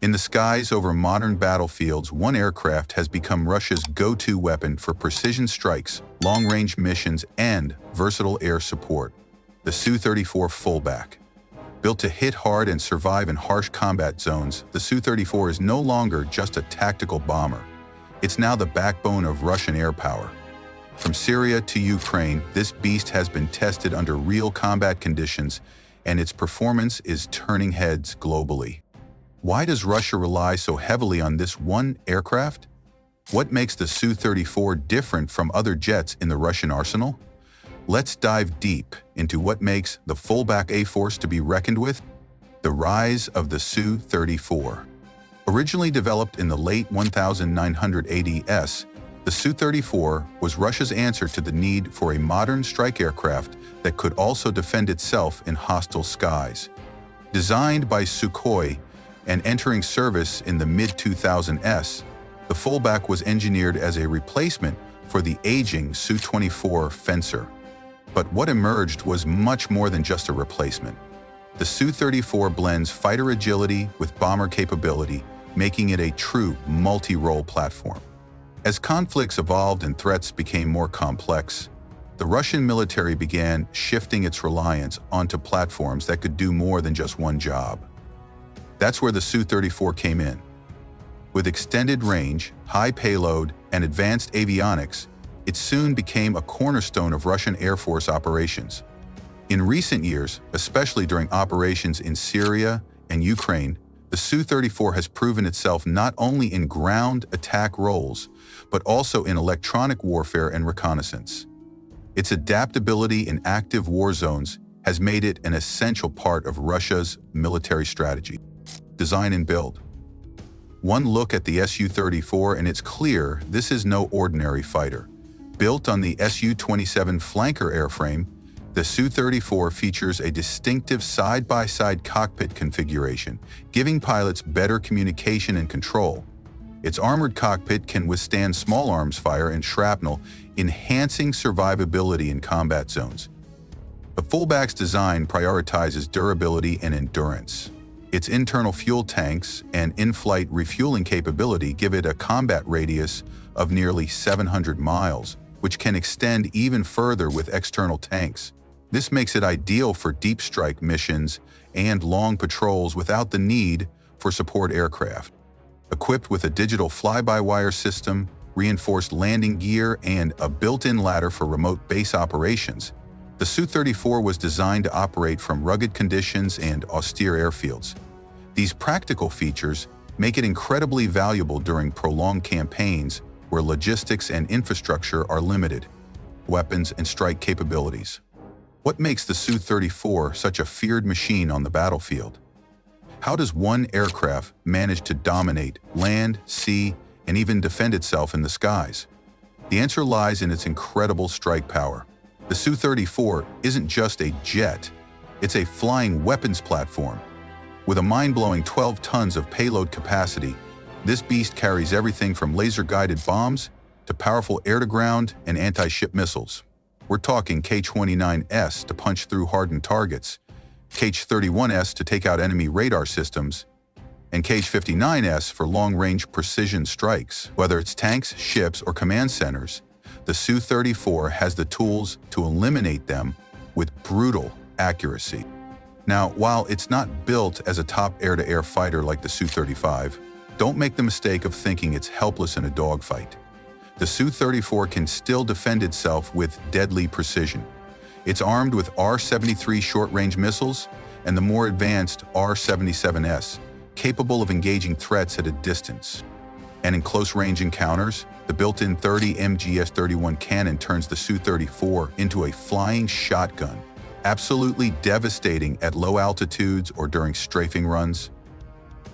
In the skies over modern battlefields, one aircraft has become Russia's go-to weapon for precision strikes, long-range missions, and versatile air support: the Su-34 Fullback. Built to hit hard and survive in harsh combat zones, the Su-34 is no longer just a tactical bomber. It's now the backbone of Russian air power. From Syria to Ukraine, this beast has been tested under real combat conditions, and its performance is turning heads globally. Why does Russia rely so heavily on this one aircraft? What makes the Su-34 different from other jets in the Russian arsenal? Let's dive deep into what makes the Fullback a force to be reckoned with. The rise of the Su-34. Originally developed in the late 1980s, the Su-34 was Russia's answer to the need for a modern strike aircraft that could also defend itself in hostile skies. Designed by Sukhoi and entering service in the mid-2000s, the Fullback was engineered as a replacement for the aging Su-24 Fencer. But what emerged was much more than just a replacement. The Su-34 blends fighter agility with bomber capability, making it a true multi-role platform. As conflicts evolved and threats became more complex, the Russian military began shifting its reliance onto platforms that could do more than just one job. That's where the Su-34 came in. With extended range, high payload, and advanced avionics, it soon became a cornerstone of Russian Air Force operations. In recent years, especially during operations in Syria and Ukraine, the Su-34 has proven itself not only in ground attack roles, but also in electronic warfare and reconnaissance. Its adaptability in active war zones has made it an essential part of Russia's military strategy. Design and build. One look at the Su-34 and it's clear this is no ordinary fighter. Built on the Su-27 flanker airframe, the Su-34 features a distinctive side-by-side cockpit configuration, giving pilots better communication and control. Its armored cockpit can withstand small arms fire and shrapnel, enhancing survivability in combat zones. The Fullback's design prioritizes durability and endurance. Its internal fuel tanks and in-flight refueling capability give it a combat radius of nearly 700 miles, which can extend even further with external tanks. This makes it ideal for deep strike missions and long patrols without the need for support aircraft. Equipped with a digital fly-by-wire system, reinforced landing gear, and a built-in ladder for remote base operations, the Su-34 was designed to operate from rugged conditions and austere airfields. These practical features make it incredibly valuable during prolonged campaigns where logistics and infrastructure are limited. Weapons and strike capabilities. What makes the Su-34 such a feared machine on the battlefield? How does one aircraft manage to dominate land, sea, and even defend itself in the skies? The answer lies in its incredible strike power. The Su-34 isn't just a jet, it's a flying weapons platform. With a mind-blowing 12 tons of payload capacity, this beast carries everything from laser-guided bombs to powerful air-to-ground and anti-ship missiles. We're talking K-29S to punch through hardened targets, K-31S to take out enemy radar systems, and K-59S for long-range precision strikes. Whether it's tanks, ships, or command centers, the Su-34 has the tools to eliminate them with brutal accuracy. Now, while it's not built as a top air-to-air fighter like the Su-35, don't make the mistake of thinking it's helpless in a dogfight. The Su-34 can still defend itself with deadly precision. It's armed with R-73 short-range missiles and the more advanced R-77S, capable of engaging threats at a distance. And in close-range encounters, the built-in 30 MGS-31 cannon turns the Su-34 into a flying shotgun, absolutely devastating at low altitudes or during strafing runs.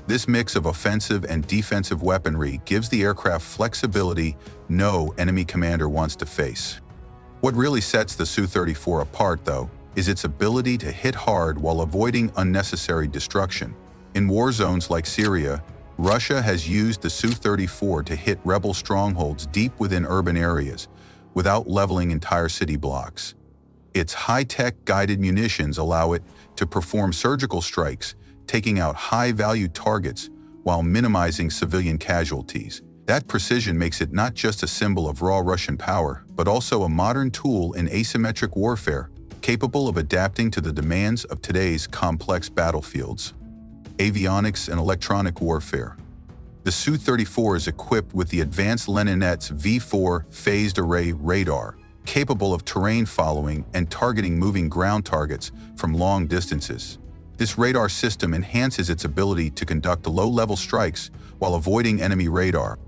This mix of offensive and defensive weaponry gives the aircraft flexibility no enemy commander wants to face. What really sets the Su-34 apart, though, is its ability to hit hard while avoiding unnecessary destruction. In war zones like Syria, Russia has used the Su-34 to hit rebel strongholds deep within urban areas, without leveling entire city blocks. Its high-tech guided munitions allow it to perform surgical strikes, taking out high-value targets while minimizing civilian casualties. That precision makes it not just a symbol of raw Russian power, but also a modern tool in asymmetric warfare, capable of adapting to the demands of today's complex battlefields. Avionics and electronic warfare. The Su-34 is equipped with the advanced Leninets V4 phased array radar, capable of terrain following and targeting moving ground targets from long distances. This radar system enhances its ability to conduct low-level strikes while avoiding enemy radar.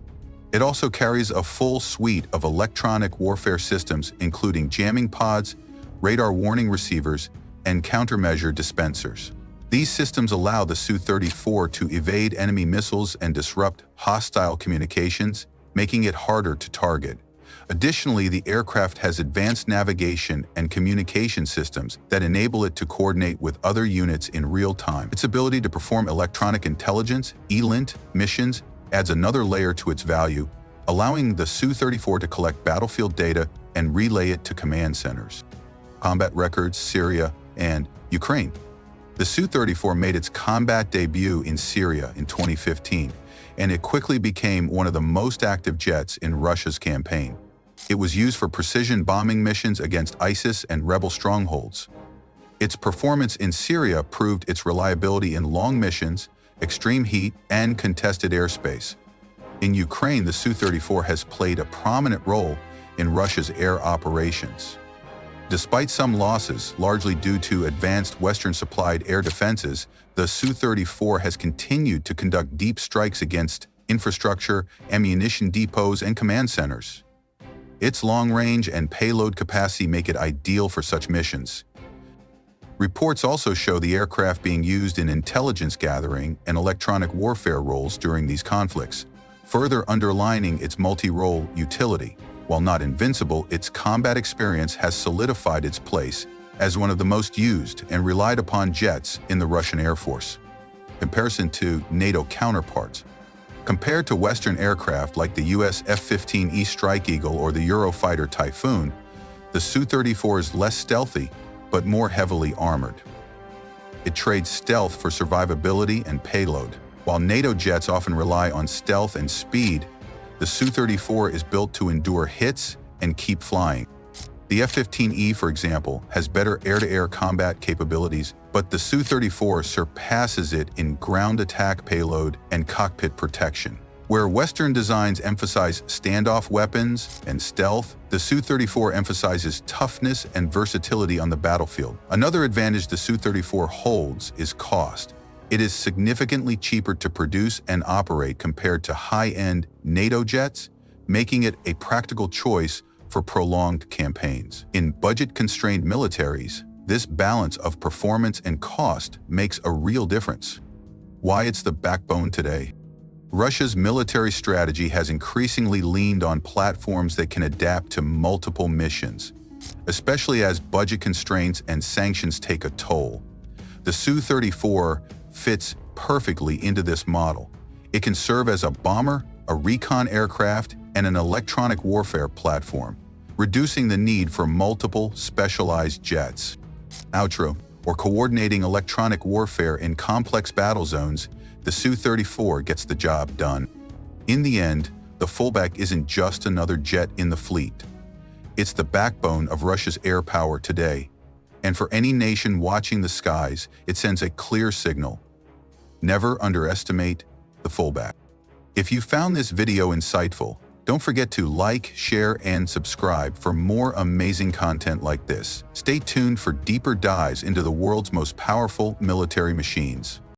It also carries a full suite of electronic warfare systems, including jamming pods, radar warning receivers, and countermeasure dispensers. These systems allow the Su-34 to evade enemy missiles and disrupt hostile communications, making it harder to target. Additionally, the aircraft has advanced navigation and communication systems that enable it to coordinate with other units in real time. Its ability to perform electronic intelligence, ELINT, missions adds another layer to its value, allowing the Su-34 to collect battlefield data and relay it to command centers. Combat records, Syria, and Ukraine. The Su-34 made its combat debut in Syria in 2015, and it quickly became one of the most active jets in Russia's campaign. It was used for precision bombing missions against ISIS and rebel strongholds. Its performance in Syria proved its reliability in long missions, extreme heat, and contested airspace. In Ukraine, the Su-34 has played a prominent role in Russia's air operations. Despite some losses, largely due to advanced Western-supplied air defenses, the Su-34 has continued to conduct deep strikes against infrastructure, ammunition depots, and command centers. Its long range and payload capacity make it ideal for such missions. Reports also show the aircraft being used in intelligence gathering and electronic warfare roles during these conflicts, further underlining its multi-role utility. While not invincible, its combat experience has solidified its place as one of the most used and relied upon jets in the Russian Air Force. Comparison to NATO counterparts. Compared to Western aircraft like the US F-15E Strike Eagle or the Eurofighter Typhoon, the Su-34 is less stealthy but more heavily armored. It trades stealth for survivability and payload. While NATO jets often rely on stealth and speed, the Su-34 is built to endure hits and keep flying. The F-15E, for example, has better air-to-air combat capabilities, but the Su-34 surpasses it in ground attack payload and cockpit protection. Where Western designs emphasize standoff weapons and stealth, the Su-34 emphasizes toughness and versatility on the battlefield. Another advantage the Su-34 holds is cost. It is significantly cheaper to produce and operate compared to high-end NATO jets, making it a practical choice for prolonged campaigns. In budget-constrained militaries, this balance of performance and cost makes a real difference. Why it's the backbone today? Russia's military strategy has increasingly leaned on platforms that can adapt to multiple missions, especially as budget constraints and sanctions take a toll. The Su-34 fits perfectly into this model. It can serve as a bomber, a recon aircraft, and an electronic warfare platform, reducing the need for multiple specialized jets. Outro, or coordinating electronic warfare in complex battle zones, the Su-34 gets the job done. In the end, the Fullback isn't just another jet in the fleet. It's the backbone of Russia's air power today. And for any nation watching the skies, it sends a clear signal. Never underestimate the Fullback. If you found this video insightful, don't forget to like, share, and subscribe for more amazing content like this. Stay tuned for deeper dives into the world's most powerful military machines.